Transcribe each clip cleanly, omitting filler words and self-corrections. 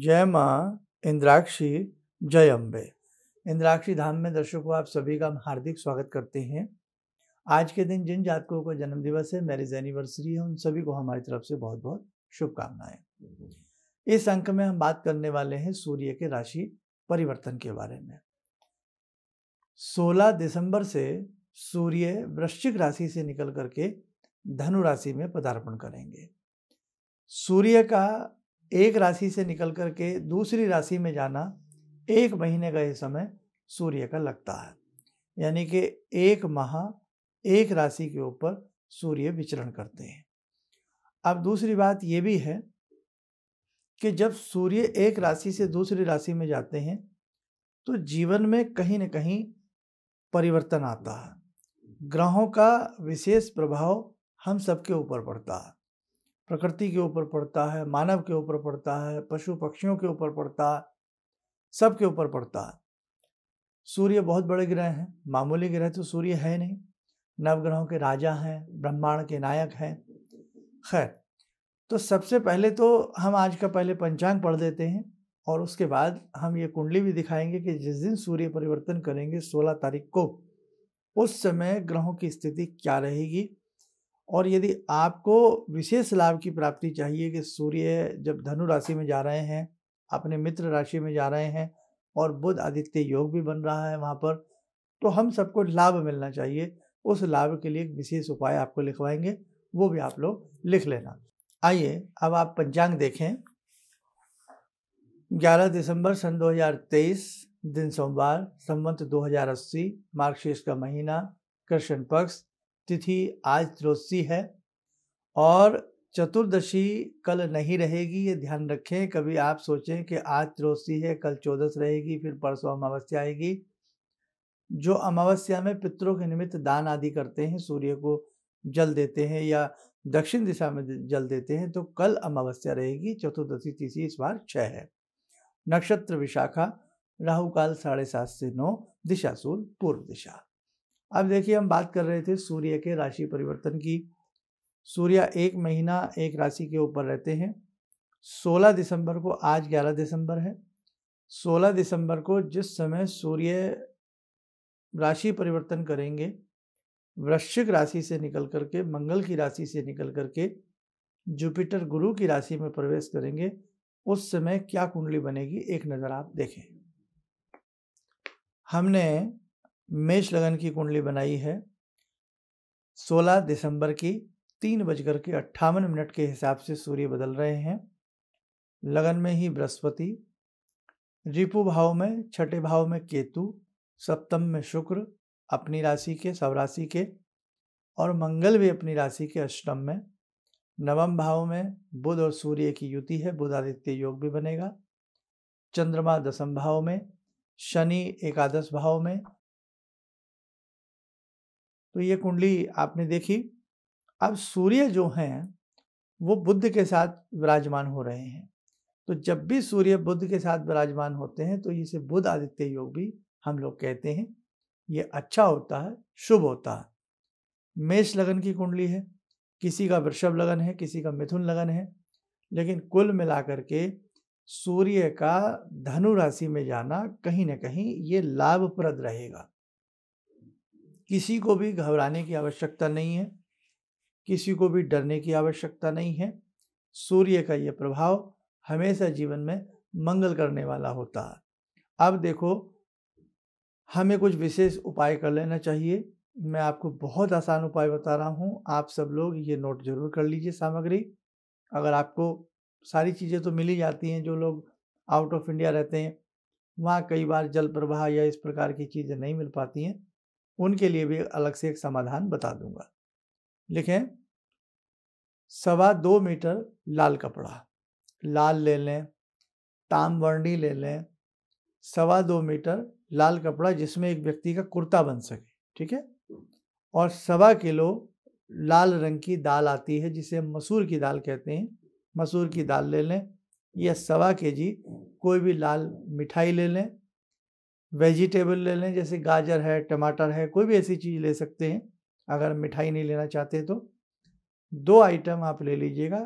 जय माँ इंद्राक्षी, जय अम्बे। इंद्राक्षी धाम में दर्शकों आप सभी का हम हार्दिक स्वागत करते हैं। आज के दिन जिन जातकों का जन्म दिवस है, मैरिज एनिवर्सरी है, उन सभी को हमारी तरफ से बहुत बहुत शुभकामनाएं। इस अंक में हम बात करने वाले हैं सूर्य के राशि परिवर्तन के बारे में। 16 दिसंबर से सूर्य वृश्चिक राशि से निकल करके धनु राशि में पदार्पण करेंगे। सूर्य का एक राशि से निकल करके दूसरी राशि में जाना 1 महीने का ये समय सूर्य का लगता है, यानी कि 1 माह एक राशि के ऊपर सूर्य विचरण करते हैं। अब दूसरी बात ये भी है कि जब सूर्य एक राशि से दूसरी राशि में जाते हैं तो जीवन में कहीं न कहीं परिवर्तन आता है। ग्रहों का विशेष प्रभाव हम सबके ऊपर पड़ता है, प्रकृति के ऊपर पड़ता है, मानव के ऊपर पड़ता है, पशु पक्षियों के ऊपर पड़ता है, सबके ऊपर पड़ता है। सूर्य बहुत बड़े ग्रह हैं, मामूली ग्रह तो सूर्य है नहीं, नवग्रहों के राजा हैं, ब्रह्मांड के नायक हैं। खैर, तो सबसे पहले तो हम आज का पहले पंचांग पढ़ देते हैं और उसके बाद हम ये कुंडली भी दिखाएंगे कि जिस दिन सूर्य परिवर्तन करेंगे 16 तारीख को, उस समय ग्रहों की स्थिति क्या रहेगी। और यदि आपको विशेष लाभ की प्राप्ति चाहिए कि सूर्य जब धनु राशि में जा रहे हैं, अपने मित्र राशि में जा रहे हैं और बुध आदित्य योग भी बन रहा है वहाँ पर, तो हम सबको लाभ मिलना चाहिए। उस लाभ के लिए एक विशेष उपाय आपको लिखवाएंगे, वो भी आप लोग लिख लेना। आइए अब आप पंचांग देखें। 11 दिसंबर सन 2023, दिन सोमवार, संवत 2080, मार्गशीर्ष का महीना, कृष्ण पक्ष, तिथि आज त्रयोदशी है और चतुर्दशी कल नहीं रहेगी, ये ध्यान रखें। कभी आप सोचें कि आज त्रयोदशी है, कल चौदस रहेगी, फिर परसों अमावस्या आएगी। जो अमावस्या में पितरों के निमित्त दान आदि करते हैं, सूर्य को जल देते हैं या दक्षिण दिशा में जल देते हैं, तो कल अमावस्या रहेगी। चतुर्दशी तिथि इस बार 6 है। नक्षत्र विशाखा, राहु काल 7:30 से 9, दिशा सूल पूर्व दिशा। अब देखिए, हम बात कर रहे थे सूर्य के राशि परिवर्तन की। सूर्य 1 महीना एक राशि के ऊपर रहते हैं। 16 दिसंबर को, आज 11 दिसंबर है, 16 दिसंबर को जिस समय सूर्य राशि परिवर्तन करेंगे, वृश्चिक राशि से निकल करके, मंगल की राशि से निकल करके जुपिटर गुरु की राशि में प्रवेश करेंगे, उस समय क्या कुंडली बनेगी एक नज़र आप देखें। हमने मेष लगन की कुंडली बनाई है। 16 दिसंबर की 3:58 के हिसाब से सूर्य बदल रहे हैं। लगन में ही बृहस्पति, रिपु भाव में, छठे भाव में केतु, सप्तम में शुक्र अपनी राशि के, स्वराशि के, और मंगल भी अपनी राशि के अष्टम में। नवम भाव में बुध और सूर्य की युति है, बुध आदित्य योग भी बनेगा। चंद्रमा 10वें भाव में, शनि एकादश भाव में। तो ये कुंडली आपने देखी। अब सूर्य जो हैं वो बुध के साथ विराजमान हो रहे हैं, तो जब भी सूर्य बुध के साथ विराजमान होते हैं तो इसे बुध आदित्य योग भी हम लोग कहते हैं। ये अच्छा होता है, शुभ होता है। मेष लगन की कुंडली है, किसी का वृषभ लगन है, किसी का मिथुन लगन है, लेकिन कुल मिलाकर के सूर्य का धनु राशि में जाना कहीं ना कहीं ये लाभप्रद रहेगा। किसी को भी घबराने की आवश्यकता नहीं है, किसी को भी डरने की आवश्यकता नहीं है। सूर्य का ये प्रभाव हमेशा जीवन में मंगल करने वाला होता है। अब देखो, हमें कुछ विशेष उपाय कर लेना चाहिए। मैं आपको बहुत आसान उपाय बता रहा हूँ, आप सब लोग ये नोट जरूर कर लीजिए सामग्री। अगर आपको सारी चीज़ें तो मिल ही जाती हैं, जो लोग आउट ऑफ इंडिया रहते हैं वहाँ कई बार जल प्रवाह या इस प्रकार की चीज़ें नहीं मिल पाती हैं, उनके लिए भी अलग से एक समाधान बता दूंगा। लिखें, 2.25 मीटर लाल कपड़ा, लाल ले लें, ताम्रवर्णी ले लें। 2.25 मीटर लाल कपड़ा जिसमें एक व्यक्ति का कुर्ता बन सके, ठीक है। और 1.25 किलो लाल रंग की दाल आती है जिसे हम मसूर की दाल कहते हैं, मसूर की दाल ले लें। या 1.25 kg कोई भी लाल मिठाई ले लें। वेजिटेबल ले लें, जैसे गाजर है, टमाटर है, कोई भी ऐसी चीज़ ले सकते हैं अगर मिठाई नहीं लेना चाहते तो। 2 आइटम आप ले लीजिएगा,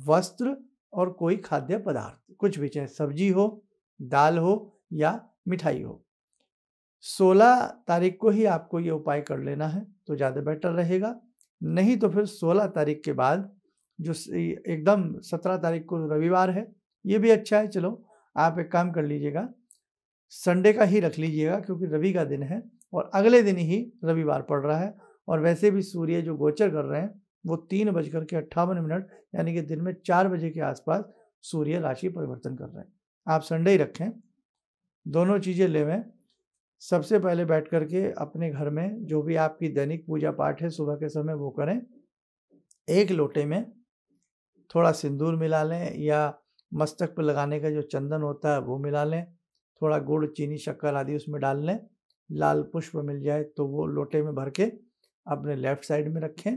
वस्त्र और कोई खाद्य पदार्थ, कुछ भी, चाहे सब्जी हो, दाल हो या मिठाई हो। 16 तारीख को ही आपको ये उपाय कर लेना है तो ज़्यादा बेटर रहेगा। नहीं तो फिर 16 तारीख के बाद जो एकदम 17 तारीख को रविवार है, ये भी अच्छा है। चलो आप एक काम कर लीजिएगा, संडे का ही रख लीजिएगा क्योंकि रवि का दिन है और अगले दिन ही रविवार पड़ रहा है। और वैसे भी सूर्य जो गोचर कर रहे हैं वो 3:58 यानी कि दिन में 4 बजे के आसपास सूर्य राशि परिवर्तन कर रहे हैं। आप संडे ही रखें, दोनों चीज़ें लेवें। सबसे पहले बैठ करके अपने घर में जो भी आपकी दैनिक पूजा पाठ है सुबह के समय वो करें। एक लोटे में थोड़ा सिंदूर मिला लें या मस्तक पर लगाने का जो चंदन होता है वो मिला लें, थोड़ा गुड़, चीनी, शक्कर आदि उसमें डाल लें। लाल पुष्प मिल जाए तो वो लोटे में भर के अपने लेफ्ट साइड में रखें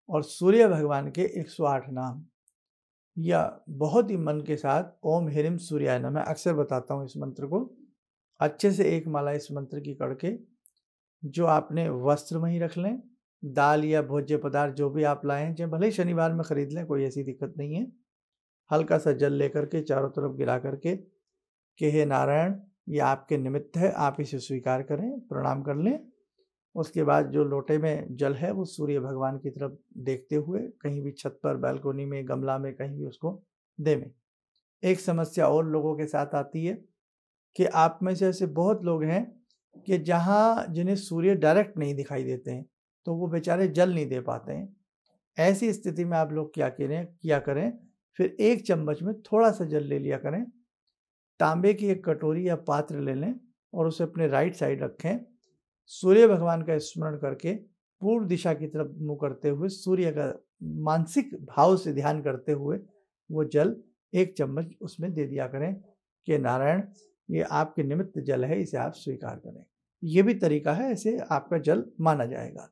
और सूर्य भगवान के 108 नाम या बहुत ही मन के साथ ओम ह्रीम सूर्याय नमः, मैं अक्सर बताता हूँ इस मंत्र को, अच्छे से एक माला इस मंत्र की करके जो आपने वस्त्र में ही रख लें। दाल या भोज्य पदार्थ जो भी आप लाए हैं, चाहे भले ही शनिवार में खरीद लें, कोई ऐसी दिक्कत नहीं है। हल्का सा जल लेकर के चारों तरफ गिरा करके कि हे नारायण, ये आपके निमित्त है, आप इसे स्वीकार करें, प्रणाम कर लें। उसके बाद जो लोटे में जल है वो सूर्य भगवान की तरफ देखते हुए कहीं भी छत पर, बालकोनी में, गमला में, कहीं भी उसको देवें। एक समस्या और लोगों के साथ आती है कि आप में से ऐसे बहुत लोग हैं कि जिन्हें सूर्य डायरेक्ट नहीं दिखाई देते हैं तो वो बेचारे जल नहीं दे पाते हैं। ऐसी स्थिति में आप लोग किया करें, फिर एक चम्मच में थोड़ा सा जल ले लिया करें, तांबे की एक कटोरी या पात्र ले लें और उसे अपने राइट साइड रखें। सूर्य भगवान का स्मरण करके पूर्व दिशा की तरफ मुँह करते हुए सूर्य का मानसिक भाव से ध्यान करते हुए वो जल एक चम्मच उसमें दे दिया करें कि नारायण, ये आपके निमित्त जल है, इसे आप स्वीकार करें। ये भी तरीका है, ऐसे आपका जल माना जाएगा।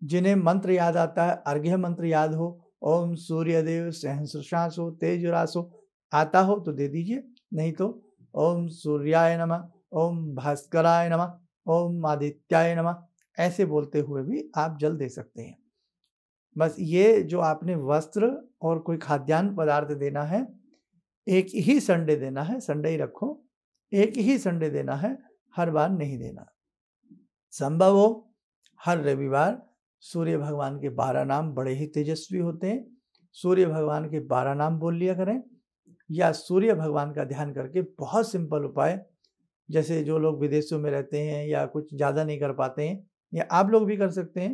जिन्हें मंत्र याद आता है, अर्घ्य मंत्र याद हो, ओम सूर्यदेव सहस्रशासो तेजरासो, आता हो तो दे दीजिए, नहीं तो ओम सूर्याय नमः, ओम भास्कराय नमः, ओम आदित्याय नमः, ऐसे बोलते हुए भी आप जल दे सकते हैं। बस ये जो आपने वस्त्र और कोई खाद्यान्न पदार्थ देना है, एक ही संडे देना है, संडे ही रखो, एक ही संडे देना है, हर बार नहीं देना। संभव हो हर रविवार सूर्य भगवान के 12 नाम बड़े ही तेजस्वी होते हैं, सूर्य भगवान के 12 नाम बोल लिया करें। या सूर्य भगवान का ध्यान करके बहुत सिंपल उपाय, जैसे जो लोग विदेशों में रहते हैं या कुछ ज़्यादा नहीं कर पाते हैं, या आप लोग भी कर सकते हैं।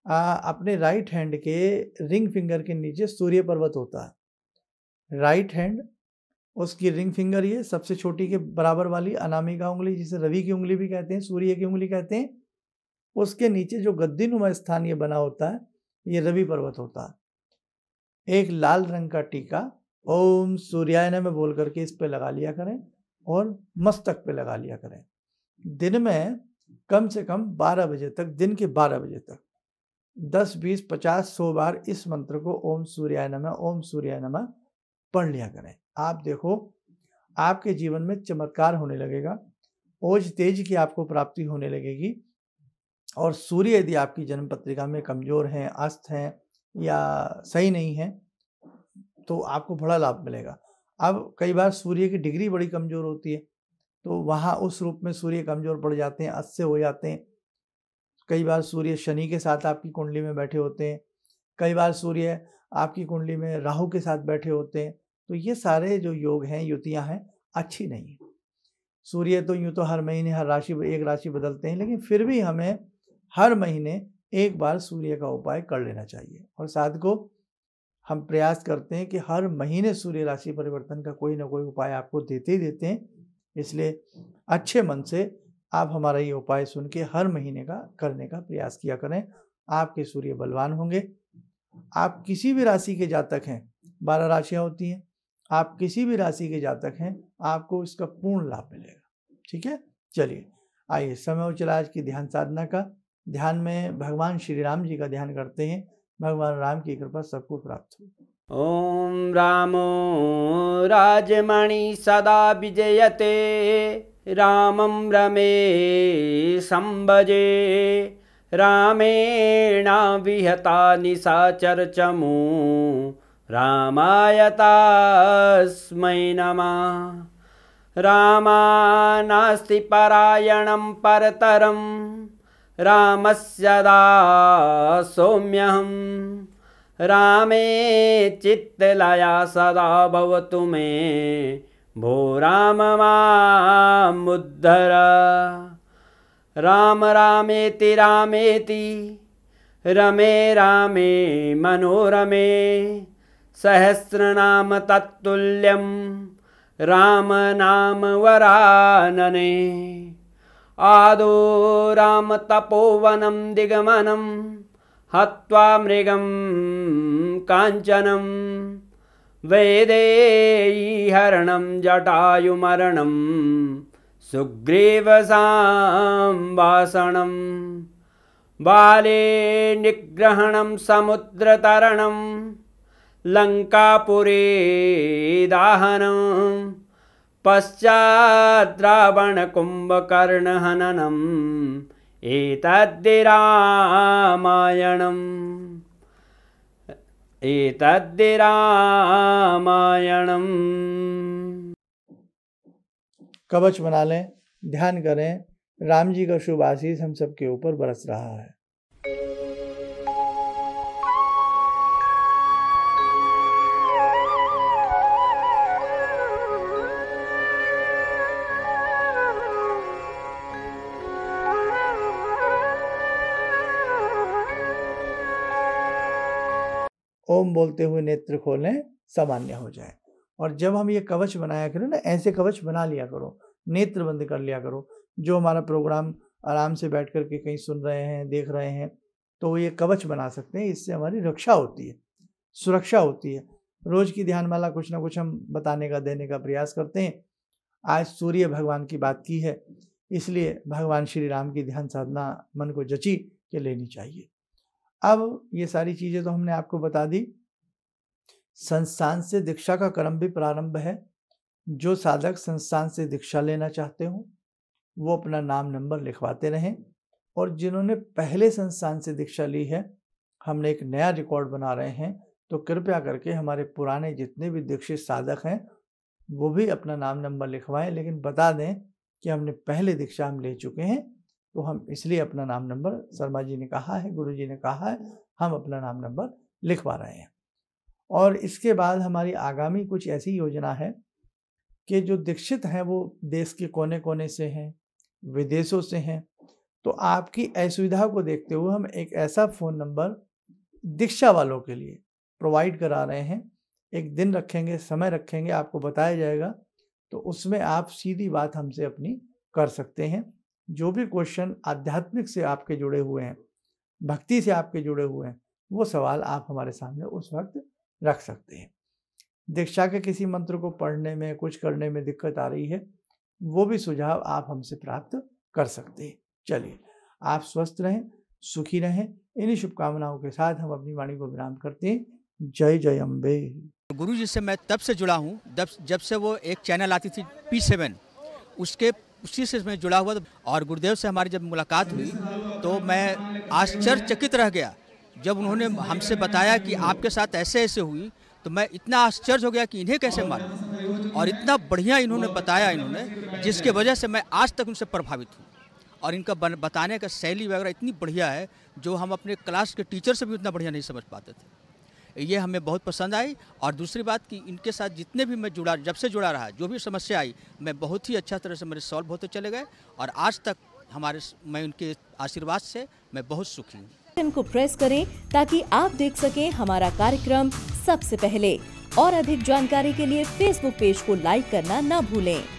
अपने राइट हैंड के रिंग फिंगर के नीचे सूर्य पर्वत होता है, राइट हैंड, उसकी रिंग फिंगर, ये सबसे छोटी के बराबर वाली अनामिका उंगली, जिसे रवि की उंगली भी कहते हैं, सूर्य की उंगली कहते हैं, उसके नीचे जो गद्दीनुमा स्थान ये बना होता है, ये रवि पर्वत होता है। एक लाल रंग का टीका ओम सूर्याय नमः बोल करके इस पे लगा लिया करें और मस्तक पे लगा लिया करें। दिन में कम से कम 12 बजे तक, दिन के 12 बजे तक 10, 20, 50, 100 बार इस मंत्र को ओम सूर्याय नमः, ओम सूर्याय नमः पढ़ लिया करें। आप देखो आपके जीवन में चमत्कार होने लगेगा, ओज तेज की आपको प्राप्ति होने लगेगी। और सूर्य यदि आपकी जन्म पत्रिका में कमजोर हैं, अस्त हैं या सही नहीं है तो आपको बड़ा लाभ मिलेगा। अब कई बार सूर्य की डिग्री बड़ी कमजोर होती है तो वहाँ उस रूप में सूर्य कमजोर पड़ जाते हैं, अस्त से हो जाते हैं। कई बार सूर्य शनि के साथ आपकी कुंडली में बैठे होते हैं, कई बार सूर्य आपकी कुंडली में राहु के साथ बैठे होते हैं। तो ये सारे जो योग हैं, युतियाँ हैं, अच्छी नहीं है। सूर्य तो यूँ तो हर महीने हर राशि एक राशि बदलते हैं, लेकिन फिर भी हमें हर महीने एक बार सूर्य का उपाय कर लेना चाहिए। और साथ को हम प्रयास करते हैं कि हर महीने सूर्य राशि परिवर्तन का कोई ना कोई उपाय आपको देते ही देते हैं। इसलिए अच्छे मन से आप हमारा ये उपाय सुन के हर महीने का करने का प्रयास किया करें। आपके सूर्य बलवान होंगे। आप किसी भी राशि के जातक हैं, 12 राशियाँ होती हैं, आप किसी भी राशि के जातक हैं, आपको इसका पूर्ण लाभ मिलेगा। ठीक है, चलिए आइए समय हो चला आज की ध्यान साधना का। ध्यान में भगवान श्री राम जी का ध्यान करते हैं। भगवान राम की कृपा सबको प्राप्त हो। ओम रामो राजमणि सदा विजयते, रामं रमे संभजे, रामेण विहता निशाचर चमू रामाय तस्मै नमः। रामानास्ति परायणं परतरं रामस्य दासोऽम्यहम्। रामे चित्तलया सदा भवतु मे भो राम मामुद्धर। राम रामेति रामेति रमे रामे मनोरमे सहस्रनाम तत्तुल्यं राम नाम वरानने। आदो राम तपोवनं दिगमनं हत्वा मृगं काञ्चनं वैदेहीहरणं जटायुमरणं सुग्रीवसंभाषणं। बाले निग्रहणं समुद्रतरणं लङ्कापुरे दाहनं पश्चात् रावणकुम्भकर्णहननम् एतद्धि रामायणम् एतद्धि रामायणम्। कवच बना लें, ध्यान करें, राम जी का शुभ आशीष हम सबके ऊपर बरस रहा है। ओम बोलते हुए नेत्र खोलें, सामान्य हो जाए। और जब हम ये कवच बनाया करो ना, ऐसे कवच बना लिया करो, नेत्र बंद कर लिया करो। जो हमारा प्रोग्राम आराम से बैठ कर के कहीं सुन रहे हैं, देख रहे हैं, तो ये कवच बना सकते हैं। इससे हमारी रक्षा होती है, सुरक्षा होती है। रोज की ध्यानमाला कुछ ना कुछ हम बताने का, देने का प्रयास करते हैं। आज सूर्य भगवान की बात की है, इसलिए भगवान श्री राम की ध्यान साधना मन को जची के लेनी चाहिए। अब ये सारी चीज़ें तो हमने आपको बता दी। संस्थान से दीक्षा का क्रम भी प्रारंभ है। जो साधक संस्थान से दीक्षा लेना चाहते हो वो अपना नाम नंबर लिखवाते रहें। और जिन्होंने पहले संस्थान से दीक्षा ली है, हमने एक नया रिकॉर्ड बना रहे हैं, तो कृपया करके हमारे पुराने जितने भी दीक्षित साधक हैं वो भी अपना नाम नंबर लिखवाएं, लेकिन बता दें कि हमने पहले दीक्षा हम ले चुके हैं, तो हम इसलिए अपना नाम नंबर, शर्मा जी ने कहा है, गुरु जी ने कहा है, हम अपना नाम नंबर लिखवा रहे हैं। और इसके बाद हमारी आगामी कुछ ऐसी योजना है कि जो दीक्षित हैं वो देश के कोने कोने से हैं, विदेशों से हैं, तो आपकी असुविधा को देखते हुए हम एक ऐसा फ़ोन नंबर दीक्षा वालों के लिए प्रोवाइड करा रहे हैं। एक दिन रखेंगे, समय रखेंगे, आपको बताया जाएगा, तो उसमें आप सीधी बात हमसे अपनी कर सकते हैं। जो भी क्वेश्चन आध्यात्मिक से आपके जुड़े हुए हैं, भक्ति से आपके जुड़े हुए हैं, वो सवाल आप हमारे सामने उस वक्त रख सकते हैं। दीक्षा के किसी मंत्र को पढ़ने में, कुछ करने में दिक्कत आ रही है, वो भी सुझाव आप हमसे प्राप्त कर सकते हैं। चलिए, आप स्वस्थ रहें, सुखी रहें। इन्हीं शुभकामनाओं के साथ हम अपनी वाणी को विराम करते हैं। जय जय अम्बे। गुरु जी से मैं तब से जुड़ा हूँ जब से वो एक चैनल आती थी P7, उसी से मैं जुड़ा हुआ। और गुरुदेव से हमारी जब मुलाकात हुई तो मैं आश्चर्यचकित रह गया जब उन्होंने हमसे बताया कि आपके साथ ऐसे ऐसे हुई। तो मैं इतना आश्चर्य हो गया कि इन्हें कैसे मालूम, और इतना बढ़िया इन्होंने बताया, जिसके वजह से मैं आज तक उनसे प्रभावित हूँ। और इनका बताने का शैली वगैरह इतनी बढ़िया है जो हम अपने क्लास के टीचर से भी उतना बढ़िया नहीं समझ पाते थे। ये हमें बहुत पसंद आई। और दूसरी बात कि इनके साथ जितने भी मैं जुड़ा, जब से जुड़ा रहा, जो भी समस्या आई, मैं बहुत ही अच्छा तरह से मेरे सॉल्व होते चले गए। और आज तक मैं उनके आशीर्वाद से मैं बहुत सुखी हूँ। बटन को प्रेस करें ताकि आप देख सकें हमारा कार्यक्रम सबसे पहले। और अधिक जानकारी के लिए फेसबुक पेज को लाइक करना ना भूलें।